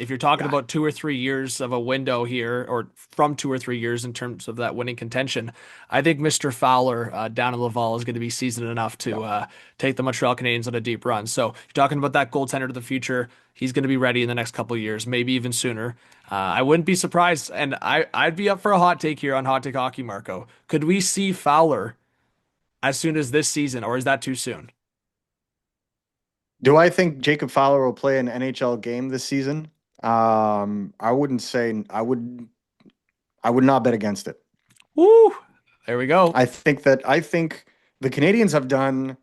if you're talking Yeah. about 2 or 3 years of a window here, or from 2 or 3 years in terms of that winning contention, I think Mr. Fowler down in Laval is going to be seasoned enough Yeah. to take the Montreal Canadiens on a deep run. So you're talking about that goaltender to the future. He's going to be ready in the next couple of years, maybe even sooner. I wouldn't be surprised, and I'd be up for a hot take here on Hot Take Hockey, Marco. Could we see Fowler as soon as this season, or is that too soon? Do I think Jacob Fowler will play an NHL game this season? I wouldn't say I would not bet against it. Woo! There we go. I think the Canadians have done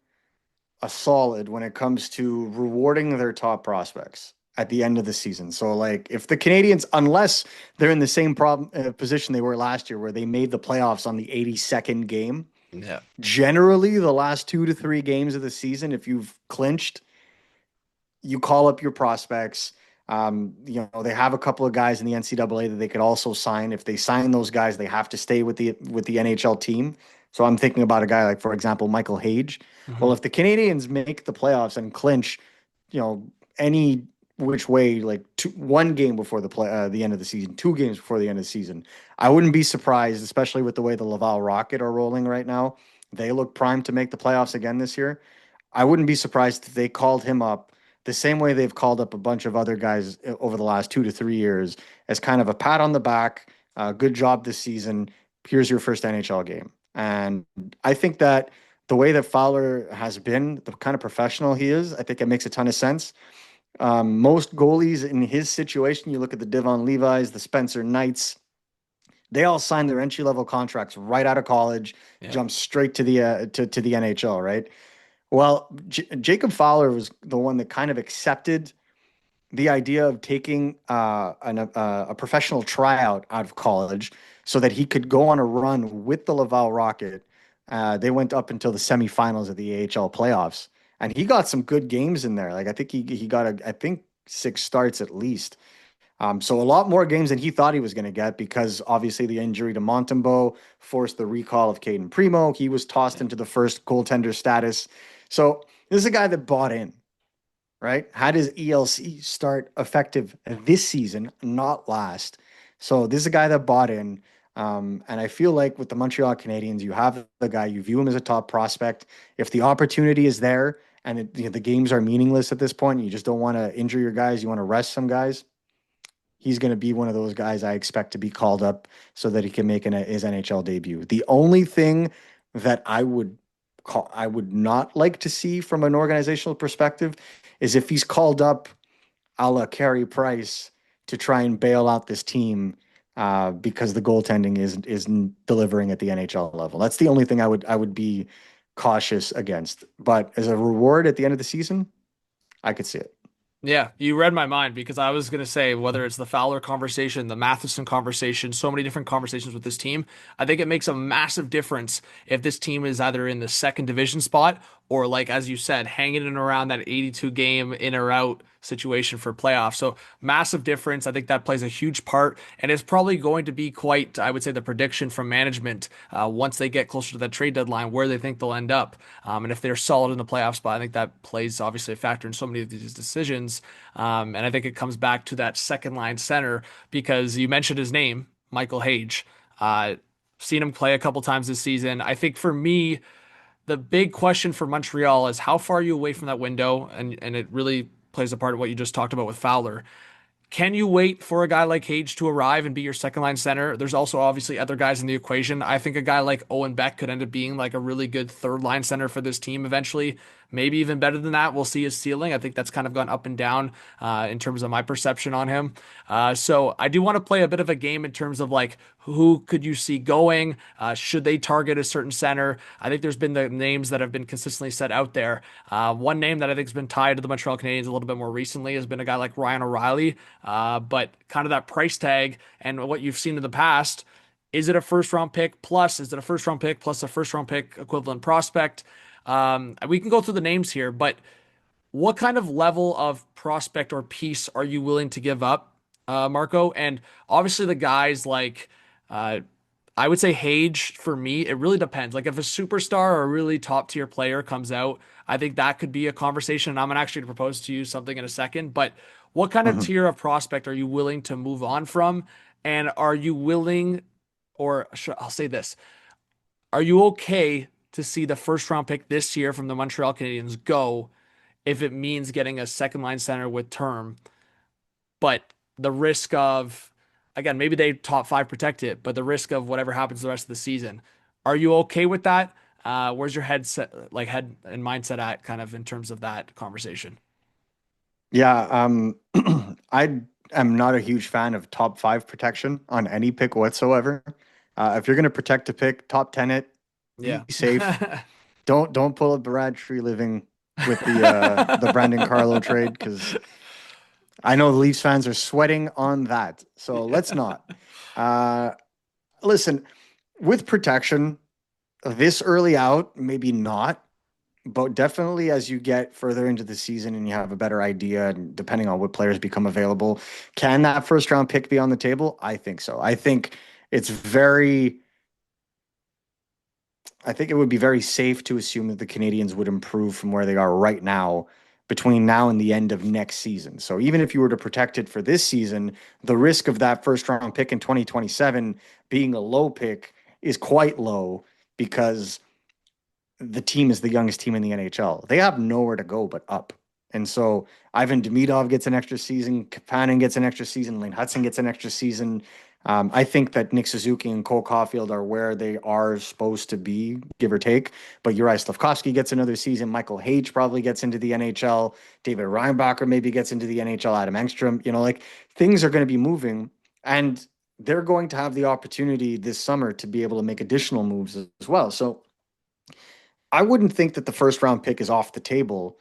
a solid when it comes to rewarding their top prospects at the end of the season. So like if the Canadians, unless they're in the same position they were last year where they made the playoffs on the 82nd game, Yeah. generally the last 2 to 3 games of the season, if you've clinched, you call up your prospects. They have a couple of guys in the NCAA that they could also sign. If they sign those guys, they have to stay with the NHL team. So I'm thinking about a guy like, for example, Michael Hage. Well, Hmm. if the Canadians make the playoffs and clinch, you know, any which way, like 1 game before the end of the season, 2 games before the end of the season, I wouldn't be surprised, especially with the way the Laval Rocket are rolling right now. They look primed to make the playoffs again this year. I wouldn't be surprised if they called him up the same way they've called up a bunch of other guys over the last 2 to 3 years as kind of a pat on the back. Good job this season. Here's your first NHL game. And I think that the way that Fowler has been, the kind of professional he is, I think it makes a ton of sense. Most goalies in his situation, you look at the Devon Levi's, the Spencer Knights, they all signed their entry level contracts right out of college, Yeah. jump straight to the NHL, right? Well, Jacob Fowler was the one that kind of accepted the idea of taking a professional tryout out of college so that he could go on a run with the Laval Rocket. They went up until the semifinals of the AHL playoffs, and he got some good games in there. Like I think he got I think 6 starts at least. So a lot more games than he thought he was going to get because obviously the injury to Montembeault forced the recall of Caden Primo. He was tossed Yeah. into the first goaltender status. So this is a guy that bought in, right? Had his ELC start effective this season, not last. So this is a guy that bought in. And I feel like with the Montreal Canadiens, you have the guy, you view him as a top prospect. If the opportunity is there and the games are meaningless at this point, you just don't want to injure your guys, you want to rest some guys, he's going to be one of those guys I expect to be called up so that he can make his NHL debut. The only thing that I would not like to see from an organizational perspective is if he's called up a la Carey Price to try and bail out this team because the goaltending isn't delivering at the NHL level. That's the only thing I would be cautious against. But as a reward at the end of the season, I could see it. Yeah, you read my mind because I was going to say whether it's the Fowler conversation, the Matheson conversation, so many different conversations with this team. I think it makes a massive difference if this team is either in the second division spot or, like, as you said, hanging in around that 82 game in or out situation for playoffs. So massive difference. I think that plays a huge part, and it's probably going to be quite, I would say, the prediction from management once they get closer to that trade deadline where they think they'll end up. And if they're solid in the playoff spot, I think that plays obviously a factor in so many of these decisions. And I think it comes back to that second line center because you mentioned his name, Michael Hage. Uh, Seen him play a couple times this season. I think for me, the big question for Montreal is how far are you away from that window? And it really plays a part of what you just talked about with Fowler. Can you wait for a guy like Cage to arrive and be your second line center? There's also obviously other guys in the equation. I think a guy like Owen Beck could end up being like a really good third line center for this team eventually. Maybe even better than that. We'll see his ceiling. I think that's kind of gone up and down in terms of my perception on him. So I do want to play a bit of a game in terms of like who could you see going? Should they target a certain center? I think there's been the names that have been consistently set out there. One name that I think has been tied to the Montreal Canadiens a little bit more recently has been a guy like Ryan O'Reilly. But kind of that price tag and what you've seen in the past, is it a first round pick plus? Is it a first round pick plus a first round pick equivalent prospect? We can go through the names here, but what kind of level of prospect or piece are you willing to give up, Marco? And obviously, the guys like, uh, I would say Hage for me, it really depends. Like, if a superstar or a really top tier player comes out, I think that could be a conversation. And I'm actually to propose to you something in a second. But what kind of Mhm. tier of prospect are you willing to move on from? And are you willing, or I'll say this, are you okay to see the first round pick this year from the Montreal Canadiens go if it means getting a second line center with term, but the risk of, again, maybe they top five protect it, but the risk of whatever happens the rest of the season. Are you okay with that? Where's your head and mindset at kind of in terms of that conversation? Yeah, I am not a huge fan of top five protection on any pick whatsoever. If you're going to protect a pick, top 10 it, be Yeah. safe. Don't pull a Brad Tree living with the Brandon Carlo trade because I know the Leafs fans are sweating on that. So let's not. Uh, Listen, with protection, this early out, maybe not. But definitely as you get further into the season and you have a better idea, and depending on what players become available, can that first round pick be on the table? I think so. It's very, I think it would be very safe to assume that the Canadians would improve from where they are right now between now and the end of next season. So even if you were to protect it for this season, the risk of that first round pick in 2027 being a low pick is quite low because the team is the youngest team in the NHL. They have nowhere to go but up. And so Ivan Demidov gets an extra season, Kapanen gets an extra season, Lane Hudson gets an extra season. I think that Nick Suzuki and Cole Caulfield are where they are supposed to be, give or take. But Uri Slavkovsky gets another season. Michael Hage probably gets into the NHL. David Reinbacher maybe gets into the NHL. Adam Engstrom, like things are going to be moving. And they're going to have the opportunity this summer to be able to make additional moves as well. So I wouldn't think that the first round pick is off the table,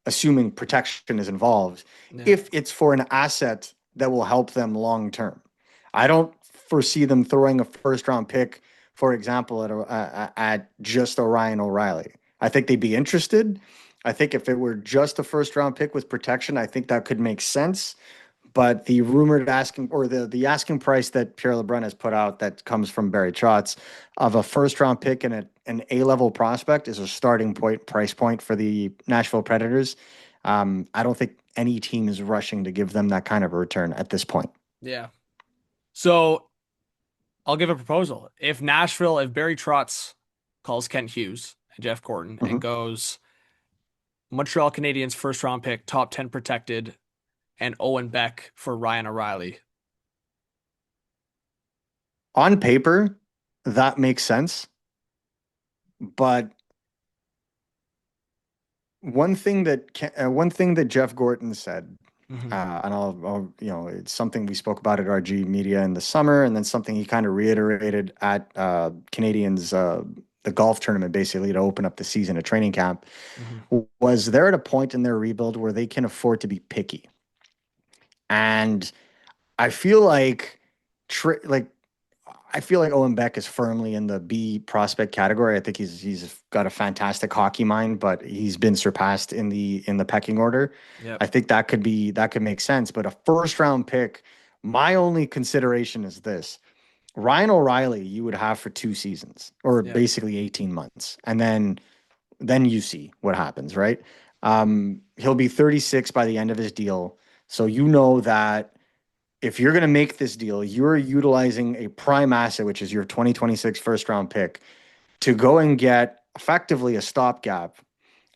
assuming protection is involved, Yeah. if it's for an asset that will help them long term. I don't foresee them throwing a first round pick, for example, at just Orion O'Reilly. I think they'd be interested. I think if it were just a first round pick with protection, I think that could make sense. But the rumored asking or the asking price that Pierre LeBrun has put out that comes from Barry Trotz of a first round pick and an A level prospect is a starting point price point for the Nashville Predators. I don't think any team is rushing to give them that kind of a return at this point. Yeah. So I'll give a proposal. If Barry Trotz calls Kent Hughes and Jeff Gordon and Mhm. goes Montreal Canadiens first round pick, top 10 protected, and Owen Beck for Ryan O'Reilly. On paper, that makes sense. But one thing that Jeff Gordon said, Hmm. and it's something we spoke about at RG Media in the summer, and then something he kind of reiterated at Canadians the golf tournament, basically to open up the season at training camp, Hmm. was they're at a point in their rebuild where they can afford to be picky, and I feel like tri- like I feel like Owen Beck is firmly in the B prospect category. I think he's got a fantastic hockey mind, but he's been surpassed in the pecking order. Yep. I think that could make sense. But a first round pick, my only consideration is this. Ryan O'Reilly, you would have for 2 seasons or Yep. basically 18 months. And then you see what happens, right? He'll be 36 by the end of his deal. So you know that if you're going to make this deal, you're utilizing a prime asset, which is your 2026 first round pick, to go and get effectively a stopgap.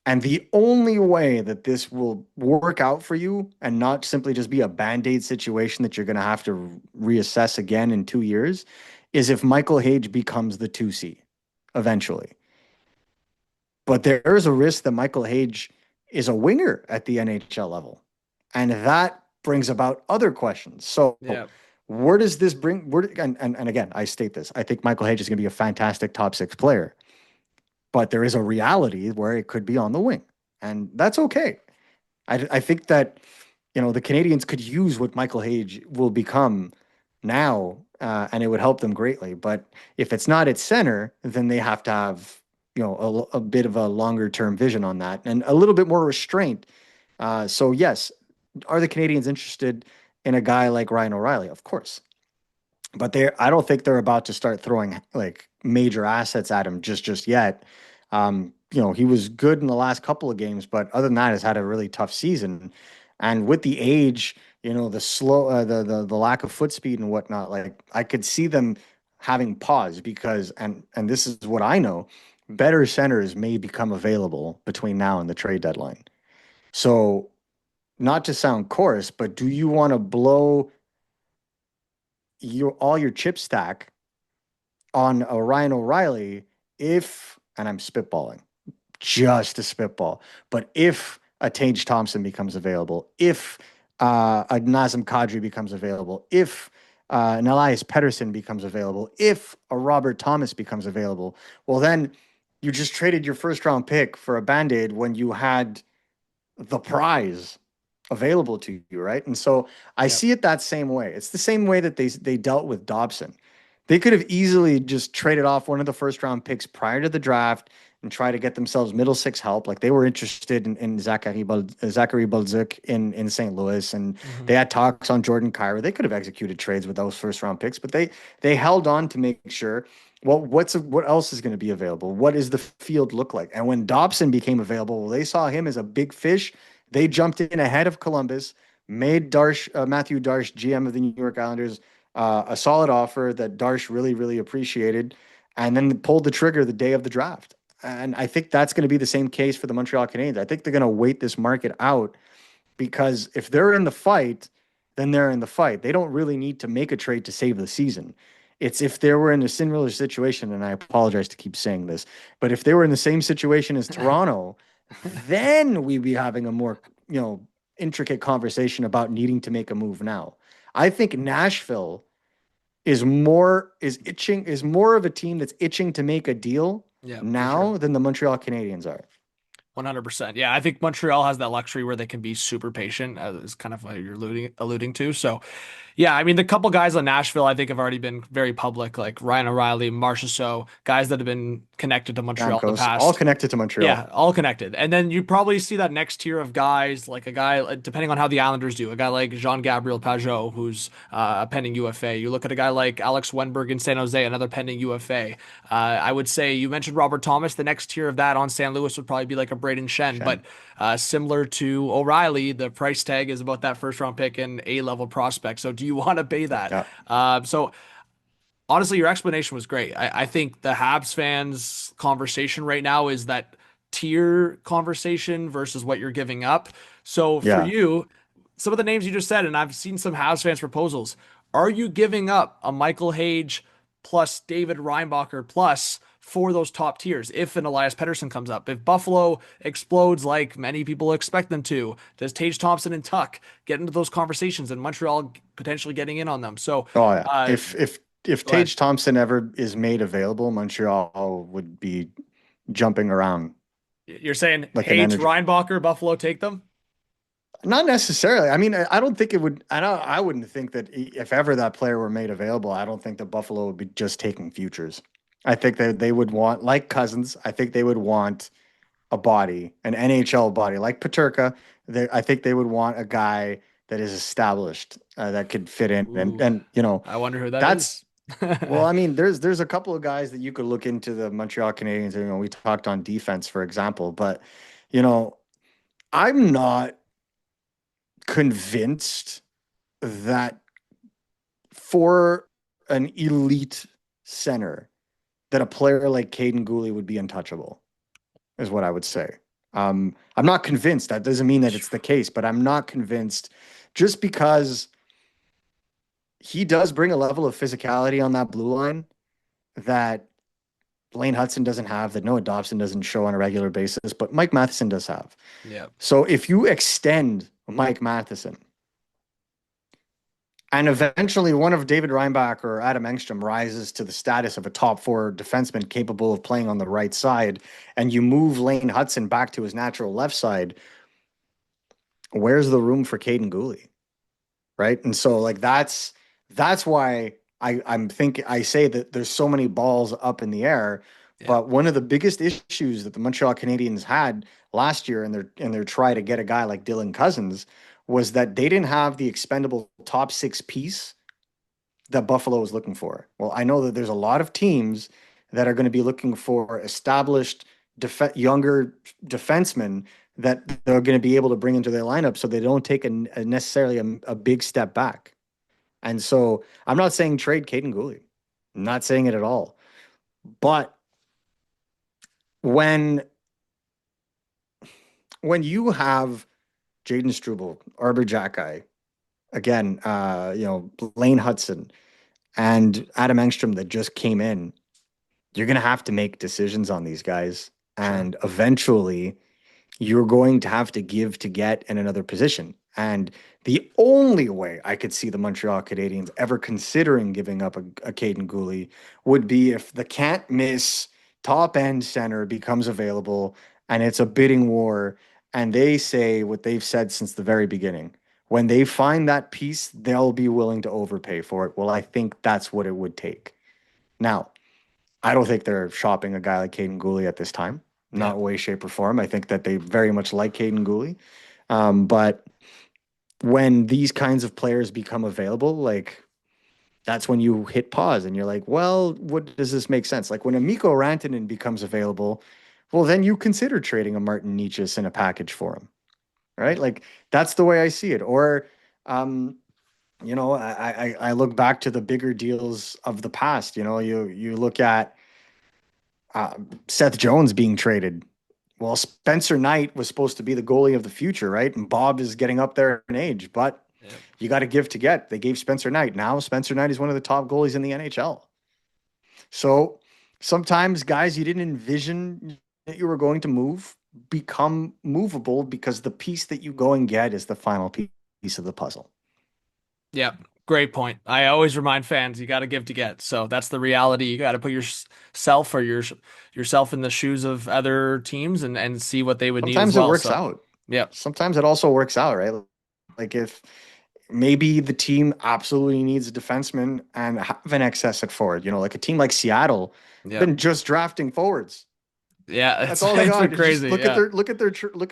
And the only way that this will work out for you and not simply just be a band aid situation that you're going to have to reassess again in 2 years is if Michael Hage becomes the 2C eventually. But there is a risk that Michael Hage is a winger at the NHL level. And that brings about other questions. So, Yep. where does this bring? And again, I state this. I think Michael Hage is going to be a fantastic top six player, but there is a reality where it could be on the wing. And that's okay. I think that, the Canadians could use what Michael Hage will become now, and it would help them greatly. But if it's not at center, then they have to have, a bit of a longer term vision on that and a little bit more restraint. So, yes, are the Canadians interested in a guy like Ryan O'Reilly? Of course. But I don't think they're about to start throwing like major assets at him just yet. He was good in the last couple of games, but other than that, has had a really tough season. And with the age, the slow, the lack of foot speed and whatnot, like I could see them having pause because, and this is what I know, better centers may become available between now and the trade deadline. So, not to sound coarse, but do you want to blow all your chip stack on a Ryan O'Reilly if, and I'm spitballing, just a spitball, but if a Tage Thompson becomes available, if a Nazem Kadri becomes available, if an Elias Pettersson becomes available, if a Robert Thomas becomes available, well, then you just traded your first round pick for a Band-Aid when you had the prize available to you, right? And so I Yeah. see it that same way. It's the same way that they dealt with Dobson. They could have easily just traded off one of the first round picks prior to the draft and try to get themselves middle six help. Like they were interested in Zachary Baldzuk in St. Louis, and Hmm. they had talks on Jordan Kyrou. They could have executed trades with those first round picks, but they held on to make sure. Well, what else is going to be available? What does the field look like? And when Dobson became available, well, they saw him as a big fish. They jumped in ahead of Columbus, made Matthew Darche GM of the New York Islanders a solid offer that Darche really, really appreciated, and then pulled the trigger the day of the draft. And I think that's going to be the same case for the Montreal Canadiens. I think they're going to wait this market out because if they're in the fight, then they're in the fight. They don't really need to make a trade to save the season. It's if they were in a similar situation, and I apologize to keep saying this, but if they were in the same situation as Toronto, then we'd be having a more, intricate conversation about needing to make a move now. I think Nashville is more of a team that's itching to make a deal Yeah, for sure. now than the Montreal Canadiens are. 100%. Yeah, I think Montreal has that luxury where they can be super patient, as is kind of what you're alluding to. So, yeah, I mean, the couple guys on Nashville, I think, have already been very public, like Ryan O'Reilly, Marchessault, guys that have been connected to Montreal in the Stamkos, all past. connected to Montreal. Yeah, all connected. And then you probably see that next tier of guys, like a guy, depending on how the Islanders do, a guy like Jean-Gabriel Pageau, who's a pending UFA. You look at a guy like Alex Wenberg in San Jose, another pending UFA. I would say you mentioned Robert Thomas. The next tier of that on San Luis would probably be like a Braden Shen. But Shen. similar to O'Reilly, the price tag is about that first round pick and A-level prospect. So do you want to pay that? Yeah. So honestly, your explanation was great. I think the Habs fans' conversation right now is that tier conversation versus what you're giving up. So for Yeah. you, some of the names you just said, and I've seen some Habs fans' proposals. Are you giving up a Michael Hage plus David Reinbacher plus for those top tiers if an Elias Pettersson comes up? If Buffalo explodes like many people expect them to, does Tage Thompson and Tuck get into those conversations and Montreal potentially getting in on them? So, Oh yeah. uh, If go ahead. Tage Thompson ever is made available, Montreal would be jumping around You're saying like an Hage, energy. Reinbacher, Buffalo take them? Not necessarily. I mean, I don't think it would. I wouldn't think that if ever that player were made available, I don't think that Buffalo would be just taking futures. I think that they would want, like Cousins. I think they would want a body, an NHL body, like Paterka. I think they would want a guy that is established that could fit in, and Ooh, and I wonder who that that's is. well. I mean, there's a couple of guys that you could look into the Montreal Canadiens. We talked on defense, for example, but you know, I'm not convinced that for an elite center, that a player like Caden Gooley would be untouchable, is what I would say. I'm not convinced. That doesn't mean that it's the case, but I'm not convinced just because he does bring a level of physicality on that blue line that Blaine Hudson doesn't have, that Noah Dobson doesn't show on a regular basis, but Mike Matheson does have. Yeah. So if you extend Mike Matheson, and eventually one of David Reinbach or Adam Engstrom rises to the status of a top four defenseman capable of playing on the right side, and you move Lane Hudson back to his natural left side, where's the room for Caden Gooley? Right. And so like that's why I'm thinking I say that there's so many balls up in the air. Yeah. But one of the biggest issues that the Montreal Canadiens had last year in their try to get a guy like Dylan Cousins was that they didn't have the expendable top six piece that Buffalo was looking for. Well, I know that there's a lot of teams that are going to be looking for established younger defensemen that they're going to be able to bring into their lineup so they don't take a necessarily a big step back. And so I'm not saying trade Caden Gooley. I'm not saying it at all. But when you have Jaden Struble, Arbor Jacki, again, Lane Hudson and Adam Engstrom that just came in, you're going to have to make decisions on these guys. Sure. And eventually you're going to have to give to get in another position. And the only way I could see the Montreal Canadiens ever considering giving up a Caden Gooley would be if the can't miss top end center becomes available and it's a bidding war. And they say what they've said since the very beginning. When they find that piece, they'll be willing to overpay for it. Well, I think that's what it would take. Now, I don't think they're shopping a guy like Caden Gooley at this time. Yeah. Not way, shape, or form. I think that they very much like Caden Gooley. But when these kinds of players become available, like that's when you hit pause and you're like, well, what does this make sense? Like when a Mikko Rantanen becomes available, well, then you consider trading a Martin Necas in a package for him, right? Like that's the way I see it. Or, I look back to the bigger deals of the past. You look at Seth Jones being traded. Well, Spencer Knight was supposed to be the goalie of the future, right? And Bob is getting up there in age, but you got to give to get. They gave Spencer Knight. Now Spencer Knight is one of the top goalies in the NHL. So sometimes guys you didn't envision that you were going to move become movable because the piece that you go and get is the final piece of the puzzle. Yeah, great point. I always remind fans you got to give to get. So that's the reality. You got to put yourself or yourself in the shoes of other teams and see what they would need as Sometimes it well. works So out. yeah, Sometimes it also works out, right? Like if maybe the team absolutely needs a defenseman and have an excess at forward, like a team like Seattle, yeah, been just drafting forwards. yeah. That's It's all they it's been got. It's just crazy. Yeah, look at their trade, like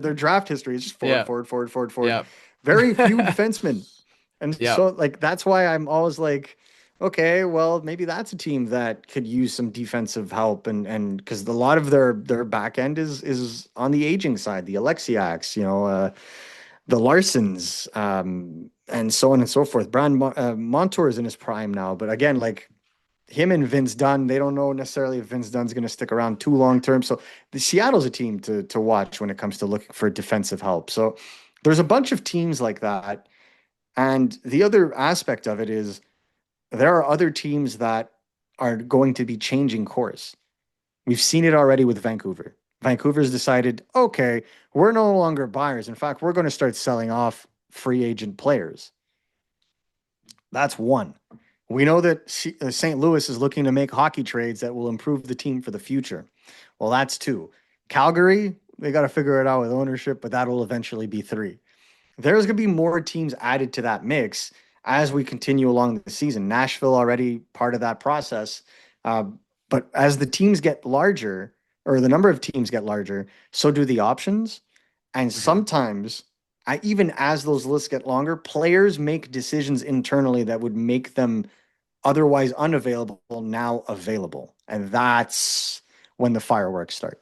their draft history. It's just forward, yeah, forward, forward, forward, forward. yeah, Very few defensemen. And yeah, so like that's why I'm always like, okay, well, maybe that's a team that could use some defensive help and because a lot of their back end is on the aging side, the Alexiaks, the Larsons, and so on and so forth. Montour is in his prime now, but again, like him and Vince Dunn, they don't know necessarily if Vince Dunn's going to stick around too long term. So the Seattle's a team to watch when it comes to looking for defensive help. So there's a bunch of teams like that. And the other aspect of it is there are other teams that are going to be changing course. We've seen it already with Vancouver. Vancouver's decided, okay, we're no longer buyers. In fact, we're going to start selling off free agent players. That's one. We know that St. Louis is looking to make hockey trades that will improve the team for the future. Well, that's two. Calgary, they got to figure it out with ownership, but that'll eventually be three. There's going to be more teams added to that mix as we continue along the season. Nashville already part of that process. But as the teams get larger, or the number of teams get larger, so do the options. And for sure. sometimes, even as those lists get longer, players make decisions internally that would make them otherwise unavailable now available. And that's when the fireworks start.